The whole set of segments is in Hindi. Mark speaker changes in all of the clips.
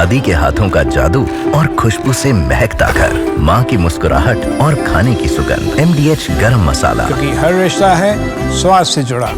Speaker 1: दादी के हाथों का जादू और खुशबू से महकता घर, माँ की मुस्कुराहट और खाने की सुगंध। MDH गरम मसाला,
Speaker 2: क्योंकि हर रिश्ता है स्वाद से जुड़ा।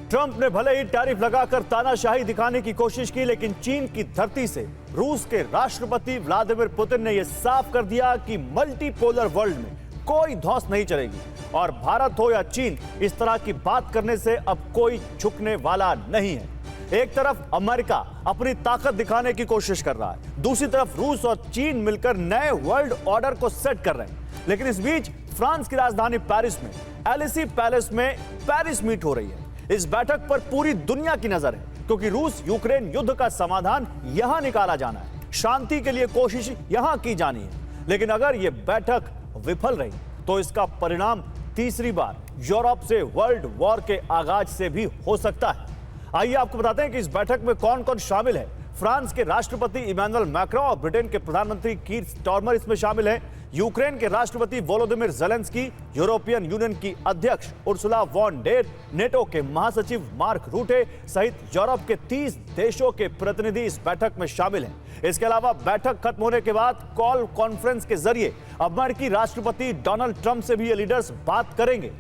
Speaker 3: ट्रंप ने भले ही टैरिफ लगाकर तानाशाही दिखाने की कोशिश की, लेकिन चीन की धरती से रूस के राष्ट्रपति व्लादिमीर पुतिन ने यह साफ कर दिया कि मल्टीपोलर वर्ल्ड में कोई धौंस नहीं चलेगी और भारत हो या चीन, इस तरह की बात करने से अब कोई झुकने वाला नहीं है। एक तरफ अमेरिका अपनी ताकत दिखाने की कोशिश कर रहा है, दूसरी तरफ रूस और चीन मिलकर नए वर्ल्ड ऑर्डर को सेट कर रहे हैं। लेकिन इस बीच फ्रांस की राजधानी पेरिस में एलिसी पैलेस में पेरिस मीट हो रही है। इस बैठक पर पूरी दुनिया की नजर है, क्योंकि रूस यूक्रेन युद्ध का समाधान यहां निकाला जाना है, शांति के लिए कोशिश यहां की जानी है। लेकिन अगर यह बैठक विफल रही तो इसका परिणाम तीसरी बार यूरोप से वर्ल्ड वॉर के आगाज से भी हो सकता है। आइए आपको बताते हैं कि इस बैठक में कौन कौन शामिल है। फ्रांस के राष्ट्रपति इमैनुअल मैक्रों और ब्रिटेन के प्रधानमंत्री कीर स्टारमर इसमें शामिल हैं। यूक्रेन के राष्ट्रपति वोलोदिमीर ज़ेलेंस्की, यूरोपियन यूनियन की अध्यक्ष उर्सुला वॉन डेर, नेटो के महासचिव मार्क रूटे सहित यूरोप के 30 देशों के प्रतिनिधि इस बैठक में शामिल हैं। इसके अलावा बैठक खत्म होने के बाद कॉल कॉन्फ्रेंस के जरिए अमेरिकी राष्ट्रपति डोनाल्ड ट्रंप से भी ये लीडर्स बात करेंगे।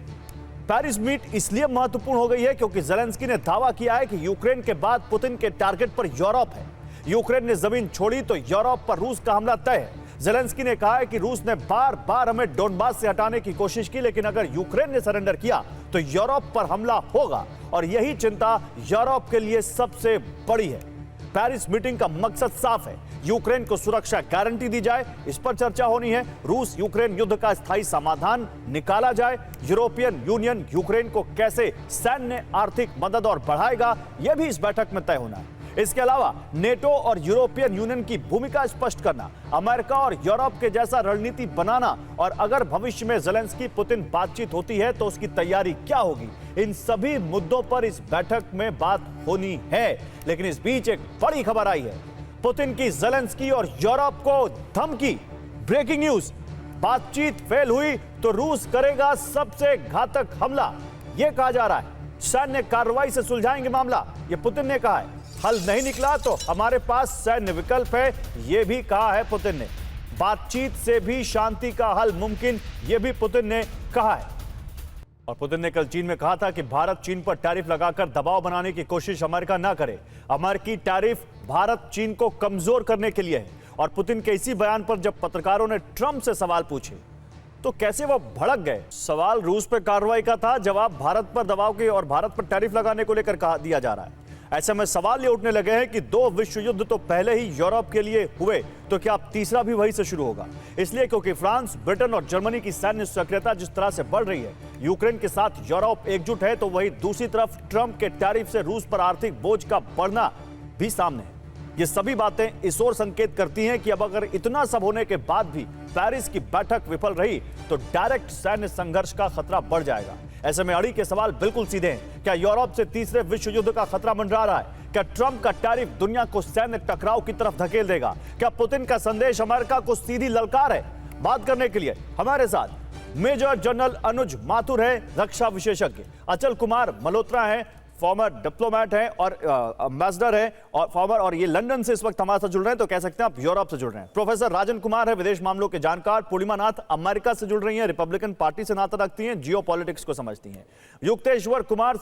Speaker 3: पेरिस मीट इसलिए महत्वपूर्ण हो गई है क्योंकि ज़ेलेंस्की ने दावा किया है कि यूक्रेन के बाद पुतिन के टारगेट पर यूरोप है। यूक्रेन ने जमीन छोड़ी तो यूरोप पर रूस का हमला तय है। ज़ेलेंस्की ने कहा है कि रूस ने बार बार हमें डोनबास से हटाने की कोशिश की, लेकिन अगर यूक्रेन ने सरेंडर किया तो यूरोप पर हमला होगा और यही चिंता यूरोप के लिए सबसे बड़ी है। पेरिस मीटिंग का मकसद साफ है, यूक्रेन को सुरक्षा गारंटी दी जाए, इस पर चर्चा होनी है। रूस यूक्रेन युद्ध का स्थायी समाधान निकाला जाए। यूरोपियन यूनियन यूक्रेन को कैसे सैन्य आर्थिक मदद और बढ़ाएगा, यह भी इस बैठक में तय होना है। इसके अलावा नेटो और यूरोपियन यूनियन की भूमिका स्पष्ट करना, अमेरिका और यूरोप के जैसा रणनीति बनाना और अगर भविष्य में ज़ेलेंस्की पुतिन बातचीत होती है तो उसकी तैयारी क्या होगी, इन सभी मुद्दों पर इस बैठक में बात होनी है। लेकिन इस बीच एक बड़ी खबर आई है, पुतिन की ज़ेलेंस्की और यूरोप को धमकी। ब्रेकिंग न्यूज, बातचीत फेल हुई तो रूस करेगा सबसे घातक हमला, यह कहा जा रहा है। सैन्य कार्रवाई से सुलझाएंगे मामला, यह पुतिन ने कहा है। हल नहीं निकला तो हमारे पास सैन्य विकल्प है, यह भी कहा है पुतिन ने। बातचीत से भी शांति का हल मुमकिन, यह भी पुतिन ने कहा है। और पुतिन ने कल चीन में कहा था कि भारत चीन पर टैरिफ लगाकर दबाव बनाने की कोशिश अमेरिका ना करे। अमेरिकी टैरिफ भारत चीन को कमजोर करने के लिए है। और पुतिन के इसी बयान पर जब पत्रकारों ने ट्रंप से सवाल पूछे तो कैसे वो भड़क गए। सवाल रूस पर कार्रवाई का था, जवाब भारत पर दबाव के और भारत पर टैरिफ लगाने को लेकर कहा दिया जा रहा है। ऐसे में सवाल ये उठने लगे हैं कि 2 विश्व युद्ध तो पहले ही यूरोप के लिए हुए, तो क्या अब तीसरा भी वहीं से शुरू होगा। इसलिए क्योंकि फ्रांस, ब्रिटेन और जर्मनी की सैन्य सक्रियता जिस तरह से बढ़ रही है, यूक्रेन के साथ यूरोप एकजुट है, तो वहीं दूसरी तरफ ट्रंप के टैरिफ से रूस पर आर्थिक बोझ का बढ़ना भी सामने है। ये सभी बातें इस ओर संकेत करती हैं कि अब अगर इतना सब होने के बाद भी पेरिस की बैठक विफल रही तो डायरेक्ट सैन्य संघर्ष का खतरा बढ़ जाएगा। ऐसे में अड़ी के सवाल बिल्कुल सीधे हैं। क्या यूरोप से तीसरे विश्व युद्ध का खतरा मंडरा रहा है? क्या ट्रंप का टैरिफ दुनिया को सैन्य टकराव की तरफ धकेल देगा? क्या पुतिन का संदेश अमेरिका को सीधी ललकार है? बात करने के लिए हमारे साथ मेजर जनरल अनुज माथुर है, रक्षा विशेषज्ञ, अचल कुमार मल्होत्रा है, फॉर्मर डिप्लोमेट हैं और एम्बेसडर हैं और फॉर्मर, और ये लंदन से इस वक्त हमारे साथ जुड़ रहे हैं, तो कह सकते हैं आप यूरोप से जुड़ रहे हैं। प्रोफेसर राजन कुमार है, विदेश मामलों के जानकार। पूर्णिमा नाथ अमेरिका से जुड़ रही हैं, रिपब्लिकन पार्टी से नाता रखती हैं, जियो पॉलिटिक्स को समझती हैं। युक्तेश्वर कुमार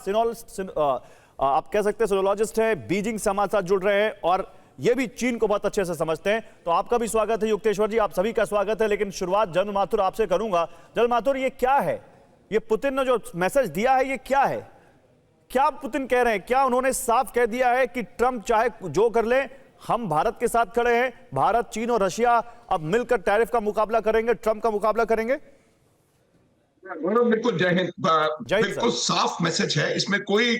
Speaker 3: आप कह सकते हैं सिनोलॉजिस्ट हैं, बीजिंग से हमारे साथ जुड़ रहे हैं और ये भी चीन को बहुत अच्छे से समझते हैं। तो आपका भी स्वागत है युक्तेश्वर जी, आप सभी का स्वागत है। लेकिन शुरुआत जनरल माथुर आपसे करूंगा। जनरल माथुर, ये क्या है, ये पुतिन ने जो मैसेज दिया है, ये क्या है? क्या पुतिन कह रहे हैं? क्या उन्होंने साफ कह दिया है कि ट्रंप चाहे जो कर ले, हम भारत के साथ खड़े हैं, भारत, चीन और रशिया अब मिलकर टैरिफ का मुकाबला करेंगे, ट्रंप का मुकाबला करेंगे?
Speaker 4: बिल्कुल, जय हिंद। बिल्कुल साफ मैसेज है, इसमें कोई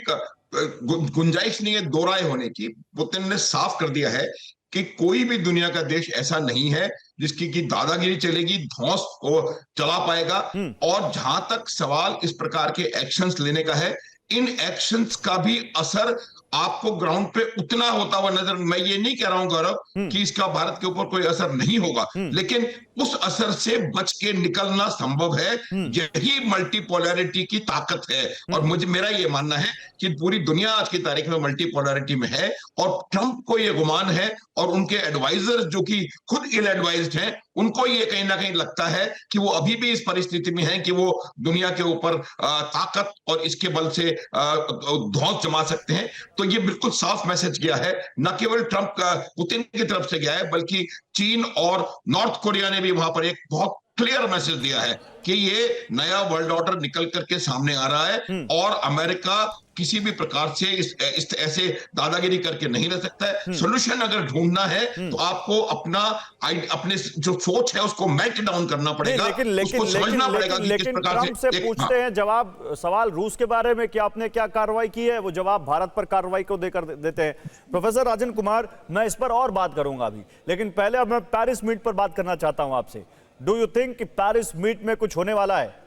Speaker 4: गुंजाइश नहीं है दो राय होने की। पुतिन ने साफ कर दिया है कि कोई भी दुनिया का देश ऐसा नहीं है जिसकी की दादागिरी चलेगी, धौंस को चला पाएगा। और जहां तक सवाल इस प्रकार के एक्शंस लेने का है, इन एक्शंस का भी असर आपको ग्राउंड पे उतना होता हुआ नजर, मैं ये नहीं कह रहा हूं गौरव कि इसका भारत के ऊपर कोई असर नहीं होगा, लेकिन उस असर से बच के निकलना संभव है। यही मल्टीपोलैरिटी की ताकत है। और मेरा ये मानना है कि पूरी दुनिया आज की तारीख में मल्टीपोलैरिटी में है, और ट्रंप को ये गुमान है और उनके एडवाइजर जो कि खुद इल एडवाइज्ड हैं, उनको ये कहीं ना कहीं लगता है कि वो अभी भी इस परिस्थिति में है कि वो दुनिया के ऊपर ताकत और इसके बल से धौंस जमा सकते हैं। तो ये बिल्कुल साफ मैसेज गया है, न केवल ट्रंप का पुतिन की तरफ से गया है, बल्कि चीन और नॉर्थ कोरिया ने भी वहां पर एक बहुत क्लियर मैसेज दिया है कि ये नया वर्ल्ड ऑर्डर निकल करके सामने आ रहा है और अमेरिका किसी भी प्रकार से इस ऐसे दादागिरी करके नहीं रह सकता है। सोल्यूशन अगर ढूंढना है तो आपको अपने जो सोच है उसको मेल्ट डाउन करना पड़ेगा, उसको समझना पड़ेगा कि किस प्रकार
Speaker 3: ट्रंप से पूछते हैं जवाब सवाल रूस के बारे में कि आपने क्या कार्रवाई की है, वो जवाब भारत पर कार्रवाई को देकर देते हैं। प्रोफेसर राजन कुमार, मैं इस पर और बात करूंगा अभी, लेकिन पहले अब मैं पेरिस मीट पर बात करना चाहता हूं आपसे। डू यू थिंक कि पेरिस मीट में कुछ होने वाला है?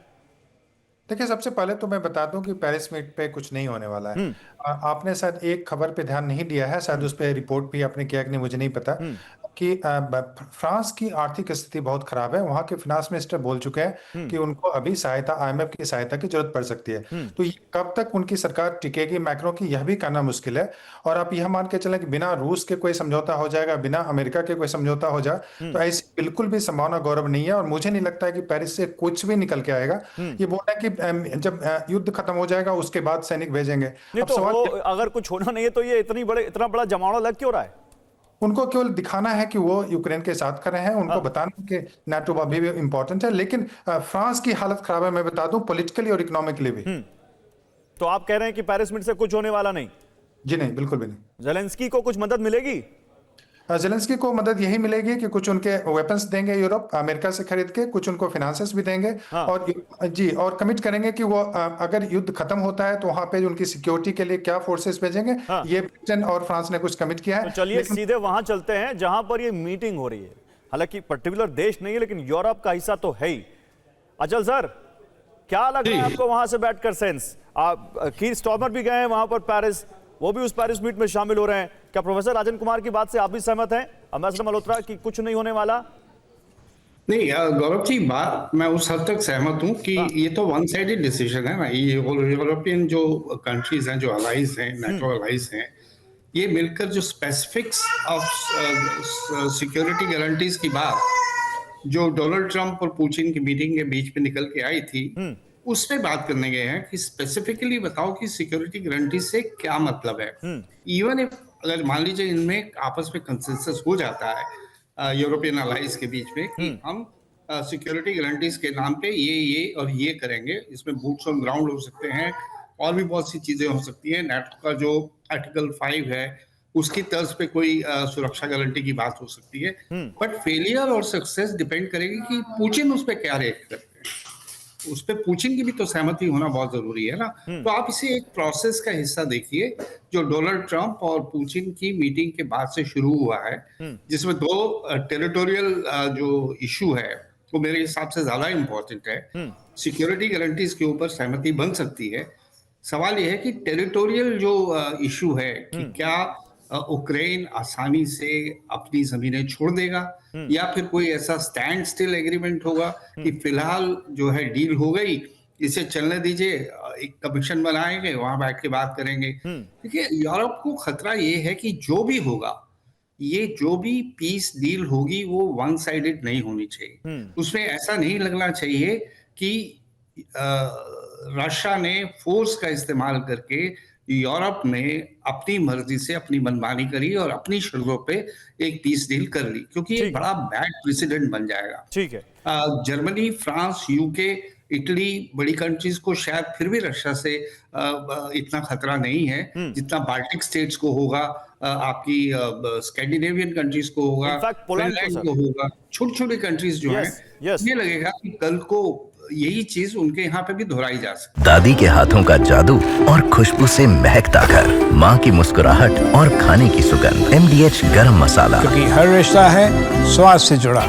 Speaker 5: देखिए, सबसे पहले तो मैं बता दूं कि पेरिस मीट पे कुछ नहीं होने वाला है। आपने शायद एक खबर पे ध्यान नहीं दिया है, शायद उस पे रिपोर्ट भी आपने किया कि नहीं मुझे नहीं पता, कि फ्रांस की आर्थिक स्थिति बहुत खराब है। वहां के फिनांस मिनिस्टर बोल चुके हैं कि उनको अभी सहायता, IMF की सहायता की जरूरत पड़ सकती है। तो कब तक उनकी सरकार टिकेगी मैक्रो की, यह भी कहना मुश्किल है। और आप यह मान के चलें कि बिना रूस के कोई समझौता हो जाएगा, बिना अमेरिका के कोई समझौता हो जाए, तो ऐसी बिल्कुल भी संभावना गौरव नहीं है। और मुझे नहीं लगता है कि पेरिस से कुछ भी निकल के आएगा। ये बोल रहे हैं कि जब युद्ध खत्म हो जाएगा उसके बाद सैनिक भेजेंगे।
Speaker 3: अब सवाल अगर कुछ होना नहीं है तो ये इतना बड़ा जमावड़ा लग क्यों रहा है?
Speaker 5: उनको केवल दिखाना है कि वो यूक्रेन के साथ खड़े हैं, उनको बताना कि नाटो अभी भी इंपॉर्टेंट है। लेकिन फ्रांस की हालत खराब है, मैं बता दूं, पॉलिटिकली और इकोनॉमिकली भी।
Speaker 3: तो आप कह रहे हैं कि पेरिस मीट से कुछ होने वाला नहीं?
Speaker 5: जी नहीं, बिल्कुल भी नहीं।
Speaker 3: ज़ेलेंस्की को कुछ मदद मिलेगी?
Speaker 5: ज़ेलेंस्की को मदद यही मिलेगी कि कुछ उनके वेपन्स देंगे यूरोप अमेरिका से खरीद के, कुछ उनको फाइनेंसेस भी देंगे। और कमिट करेंगे कि वो अगर युद्ध खत्म होता है तो वहां पे उनकी सिक्योरिटी के लिए क्या फोर्सेस भेजेंगे। ये ब्रिटेन और फ्रांस ने कुछ कमिट किया है।
Speaker 3: तो चलिए सीधे वहां चलते हैं जहां पर ये मीटिंग हो रही है। हालांकि पर्टिकुलर देश नहीं है, लेकिन यूरोप का हिस्सा तो है ही। अचल सर, क्या लग रहा है आपको वहां से बैठकर सेंस? कीर स्टॉर्मर भी गए हैं वहां पर पेरिस, वो भी उस पेरिस मीट में शामिल हो रहे हैं। क्या प्रोफेसर राजन कुमार की बात से आप भी सहमत हैं, अम्बेसडर मल्होत्रा, कि कुछ नहीं होने वाला?
Speaker 6: नहीं गौरव जी, बात मैं उस हद तक सहमत हूं कि ये तो वन साइडेड डिसीजन है ना। ये यूरोपियन जो कंट्रीज हैं, जो अलाइज हैं, नेटो अलाइज हैं, ये मिलकर जो स्पेसिफिक्स ऑफ सिक्योरिटी गारंटीज की बात जो डोनाल्ड ट्रंप और पुतिन की मीटिंग के बीच में निकल के आई थी, उसमें बात करने गए हैं कि स्पेसिफिकली बताओ कि सिक्योरिटी गारंटी से क्या मतलब है। इवन इफ अगर मान लीजिए इनमें आपस में कंसेंसस हो जाता है यूरोपियन अलाइज के बीच में कि हम सिक्योरिटी गारंटीज के नाम पे ये और ये करेंगे, इसमें बूट्स ऑन ग्राउंड हो सकते हैं और भी बहुत सी चीजें हो सकती हैं। नेटो का जो आर्टिकल 5 है उसकी तर्ज पे कोई सुरक्षा गारंटी की बात हो सकती है। बट फेलियर और सक्सेस डिपेंड करेगी कि पुतिन उस पर क्या रिएक्ट करते हैं। उस पर पुतिन की भी तो सहमति होना बहुत जरूरी है ना। तो आप इसे एक प्रोसेस का हिस्सा देखिए जो डोनाल्ड ट्रंप और पुतिन की मीटिंग के बाद से शुरू हुआ है, जिसमें दो टेरिटोरियल जो इशू है वो मेरे हिसाब से ज्यादा इंपॉर्टेंट है। सिक्योरिटी गारंटीज के ऊपर सहमति बन सकती है। सवाल यह है कि टेरिटोरियल जो इशू है कि क्या यूक्रेन आसानी से अपनी जमीनें छोड़ देगा या फिर कोई ऐसा स्टैंड स्टिल एग्रीमेंट होगा कि फिलहाल जो है डील हो गई, इसे चलने दीजिए, एक कमीशन बनाएंगे, वहां बैठ के बात करेंगे। देखिए, यूरोप को खतरा ये है कि जो भी होगा, ये जो भी पीस डील होगी वो वन साइडेड नहीं होनी चाहिए। उसमें ऐसा नहीं लगना चाहिए कि रशिया ने फोर्स का इस्तेमाल करके यूरोप ने अपनी मर्जी से अपनी मनमानी करी और अपनी शर्तों पे एक पीस डील कर ली, क्योंकि ये बड़ा बैड प्रेसिडेंट बन जाएगा।
Speaker 3: ठीक है।
Speaker 6: जर्मनी, फ्रांस, यूके, इटली, बड़ी कंट्रीज को शायद फिर भी रशिया से इतना खतरा नहीं है जितना बाल्टिक स्टेट्स को होगा, आपकी स्कैंडिनेवियन कंट्रीज को होगा, फिनलैंड को होगा, छोटी छोटी कंट्रीज जो हैं, ये लगेगा कि कल को यही चीज उनके यहाँ पे भी दोहराई जा सकती है।
Speaker 1: दादी के हाथों का जादू और खुशबू से महकता घर, माँ की मुस्कुराहट और खाने की सुगंध, MDH गरम मसाला,
Speaker 2: क्योंकि हर रिश्ता है स्वाद से जुड़ा।